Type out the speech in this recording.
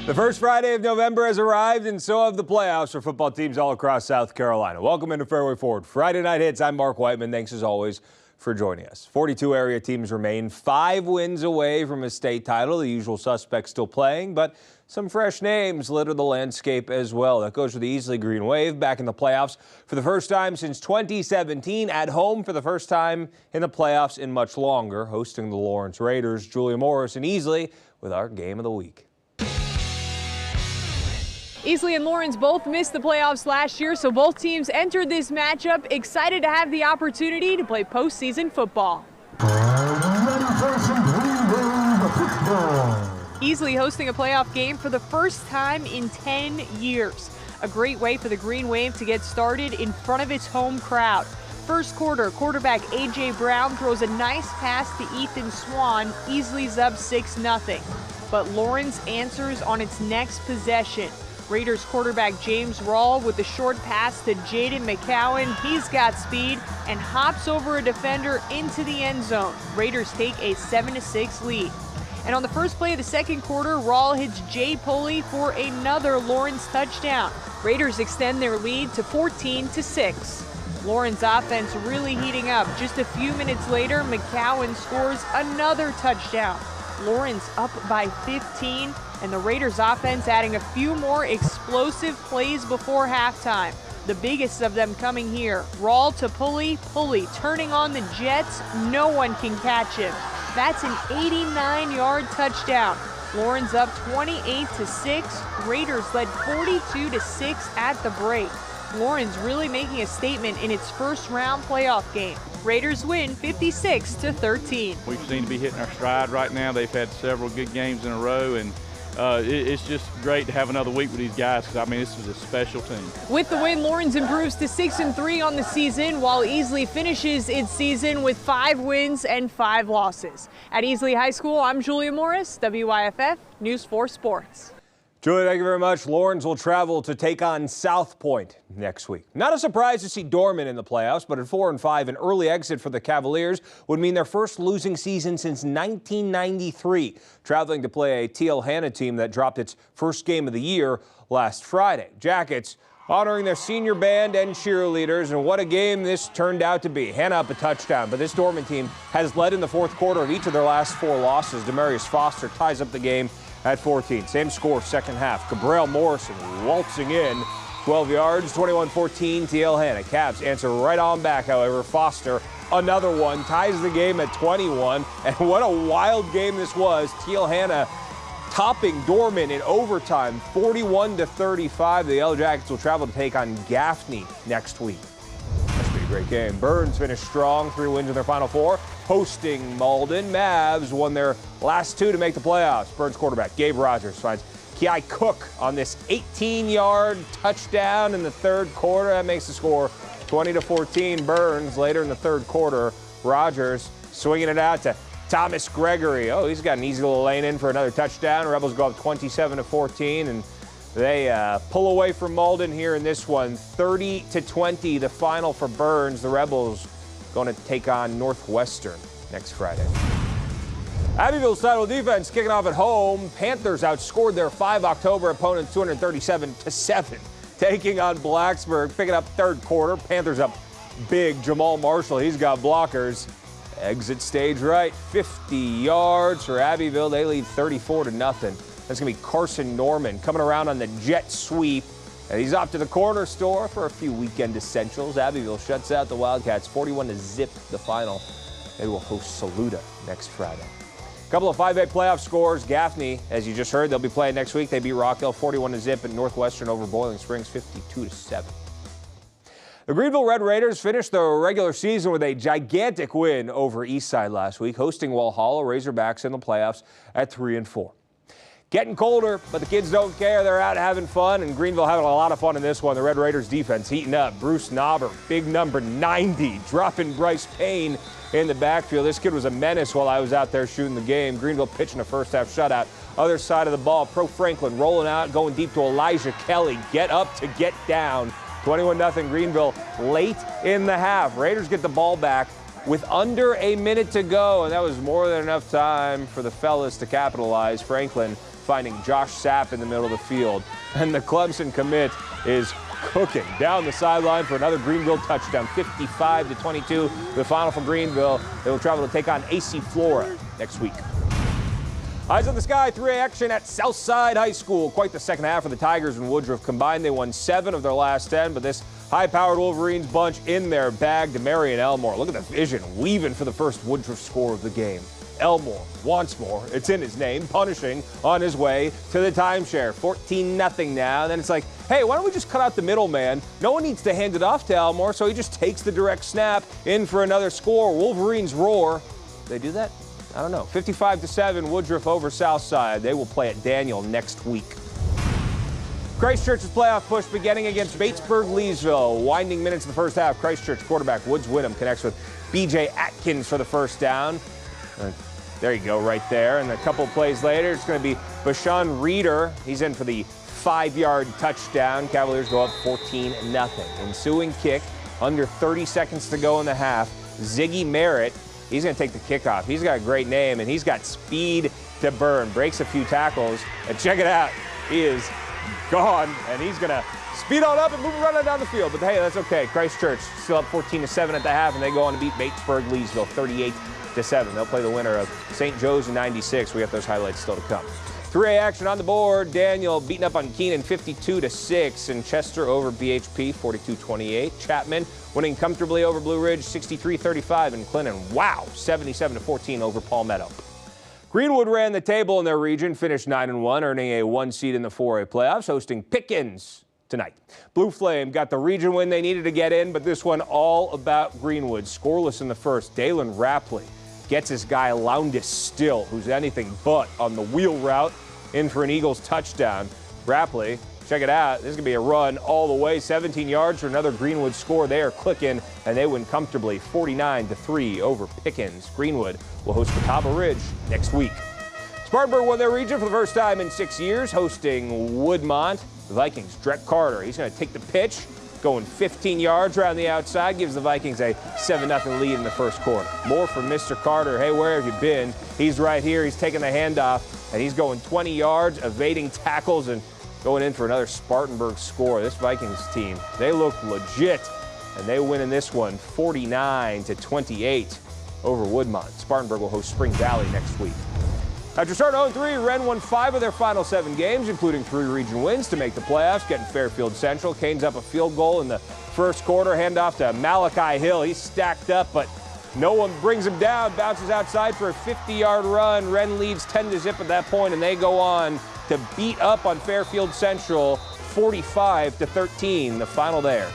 The first Friday of November has arrived, and so have the playoffs for football teams all across South Carolina. Welcome into Fairway Forward Friday Night Hits. I'm Mark Whiteman. Thanks as always for joining us. 42 area teams remain 5 wins away from a state title. The usual suspects still playing, but some fresh names litter the landscape as well. That goes for the Easley Green Wave back in the playoffs for the first time since 2017. At home for the first time in the playoffs in much longer. Hosting the Lawrence Raiders, Julia Morris and Easley with our Game of the Week. Easley and Lawrence both missed the playoffs last year, so both teams entered this matchup excited to have the opportunity to play postseason football. Easley hosting a playoff game for the first time in 10 years. A great way for the Green Wave to get started in front of its home crowd. First quarter, quarterback A.J. Brown throws a nice pass to Ethan Swan. Easley's up 6-0. But Lawrence answers on its next possession. Raiders quarterback James Rawl with the short pass to Jaden McCowan. He's got speed and hops over a defender into the end zone. Raiders take a 7-6 lead. And on the first play of the second quarter, Rawl hits Jay Pulley for another Lawrence touchdown. Raiders extend their lead to 14-6. Lawrence offense really heating up. Just a few minutes later, McCowan scores another touchdown. Lawrence up by 15, and the Raiders offense adding a few more explosive plays before halftime. The biggest of them coming here. Rawl to Pulley, Pulley turning on the Jets. No one can catch him. That's an 89-yard touchdown. Lawrence up 28-6. Raiders led 42-6 at the break. Lawrence really making a statement in its first round playoff game. Raiders win 56-13. We seem to be hitting our stride right now. They've had several good games in a row, and it's just great to have another week with these guys because, I mean, this is a special team. With the win, Lawrence improves to 6-3 on the season, while Easley finishes its season with 5 wins and 5 losses. At Easley High School, I'm Julia Morris, WYFF News 4 Sports. Julia, thank you very much. Lawrence will travel to take on South Point next week. Not a surprise to see Dorman in the playoffs, but at 4-5, an early exit for the Cavaliers would mean their first losing season since 1993, traveling to play a T.L. Hanna team that dropped its first game of the year last Friday. Jackets honoring their senior band and cheerleaders, and what a game this turned out to be. Hanna up a touchdown, but this Dorman team has led in the fourth quarter of each of their last 4 losses. Demarius Foster ties up the game at 14. Same score, second half. Gabriel Morrison waltzing in, 12 yards, 21-14, T.L. Hanna. Cavs answer right on back, however. Foster, another one, ties the game at 21. And what a wild game this was. T.L. Hanna topping Dorman in overtime, 41-35. The Yellow Jackets will travel to take on Gaffney next week. That's going to be a great game. Burns finished strong, 3 wins in their final 4. Hosting Malden, Mavs won their last 2 to make the playoffs. Burns quarterback Gabe Rogers finds Ki Cook on this 18-yard touchdown in the third quarter. That makes the score 20-14. Burns later in the third quarter. Rogers swinging it out to Thomas Gregory. Oh, he's got an easy little lane in for another touchdown. Rebels go up 27-14, and they pull away from Malden here in this one. 30-20, the final for Burns. The Rebels going to take on Northwestern next Friday. Abbeville's title defense kicking off at home. Panthers outscored their 5 October opponents 237-7, taking on Blacksburg, picking up third quarter. Panthers up big. Jamal Marshall, he's got blockers. Exit stage right, 50 yards for Abbeville. They lead 34-0. That's going to be Carson Norman coming around on the jet sweep. And he's off to the corner store for a few weekend essentials. Abbeville shuts out the Wildcats 41-0 the final. They will host Saluda next Friday. A couple of 5A playoff scores. Gaffney, as you just heard, they'll be playing next week. They beat Rockdale 41-0, and Northwestern over Boiling Springs 52-7. The Greenville Red Raiders finished the regular season with a gigantic win over Eastside last week, hosting Walhalla. Razorbacks in the playoffs at 3-4. Getting colder, but the kids don't care. They're out having fun, and Greenville having a lot of fun in this one. The Red Raiders defense heating up. Bruce Knobber, big number 90, dropping Bryce Payne in the backfield. This kid was a menace while I was out there shooting the game. Greenville pitching a first-half shutout. Other side of the ball, Pro Franklin rolling out, going deep to Elijah Kelly. Get up to get down. 21-0 Greenville late in the half. Raiders get the ball back with under a minute to go, and that was more than enough time for the fellas to capitalize. Franklin finding Josh Sapp in the middle of the field. And the Clemson commit is cooking down the sideline for another Greenville touchdown, 55-22. The final from Greenville. They will travel to take on AC Flora next week. Eyes on the sky, 3A action at Southside High School. Quite the second half for the Tigers and Woodruff combined. They won 7 of their last 10, but this high-powered Wolverines bunch in their bag. DeMarion Elmore, look at the vision, weaving for the first Woodruff score of the game. Elmore wants more. It's in his name, punishing on his way to the timeshare. 14-0 now. Then it's like, hey, why don't we just cut out the middleman? No one needs to hand it off to Elmore, so he just takes the direct snap in for another score. Wolverines roar. They do that? I don't know. 55-7, Woodruff over Southside. They will play at Daniel next week. Christchurch's playoff push beginning against Batesburg-Leesville. Winding minutes of the first half. Christchurch quarterback Woods Whittam connects with B.J. Atkins for the first down. There you go, right there. And a couple plays later, it's going to be Bashan Reeder. He's in for the 5-yard touchdown. Cavaliers go up 14-0. Ensuing kick, under 30 seconds to go in the half. Ziggy Merritt, he's going to take the kickoff. He's got a great name, and he's got speed to burn. Breaks a few tackles, and check it out. He is gone, and he's going to speed on up and move right on down the field. But hey, that's okay. Christchurch still up 14-7 at the half, and they go on to beat Batesburg-Leesville 38-7. They'll play the winner of St. Joe's in 96. We got those highlights still to come. 3A action on the board. Daniel beating up on Keenan 52-6, and Chester over BHP 42-28. Chapman winning comfortably over Blue Ridge 63-35, and Clinton, wow, 77-14 over Palmetto. Greenwood ran the table in their region, finished 9-1, earning a 1 seed in the 4A playoffs, hosting Pickens tonight. Blue Flame got the region win they needed to get in, but this one all about Greenwood. Scoreless in the first. Dalen Rapley gets his guy Loundis Still, who's anything but on the wheel route, in for an Eagles touchdown. Rapley, check it out. This is going to be a run all the way. 17 yards for another Greenwood score. They are clicking, and they win comfortably 49-3 over Pickens. Greenwood will host Catawba Ridge next week. Spartanburg won their region for the first time in 6 years, hosting Woodmont. The Vikings, Drek Carter, he's going to take the pitch, going 15 yards around the outside, gives the Vikings a 7-0 lead in the first quarter. More from Mr. Carter. Hey, where have you been? He's right here. He's taking the handoff, and he's going 20 yards, evading tackles, and going in for another Spartanburg score. This Vikings team, they look legit, and they win in this one 49-28 over Woodmont. Spartanburg will host Spring Valley next week. After starting 0-3, Wren won 5 of their final 7 games, including 3 region wins to make the playoffs, getting Fairfield Central. Canes up a field goal in the first quarter, handoff to Malachi Hill. He's stacked up, but no one brings him down. Bounces outside for a 50-yard run. Wren leads 10-0 at that point, and they go on to beat up on Fairfield Central 45-13, the final there.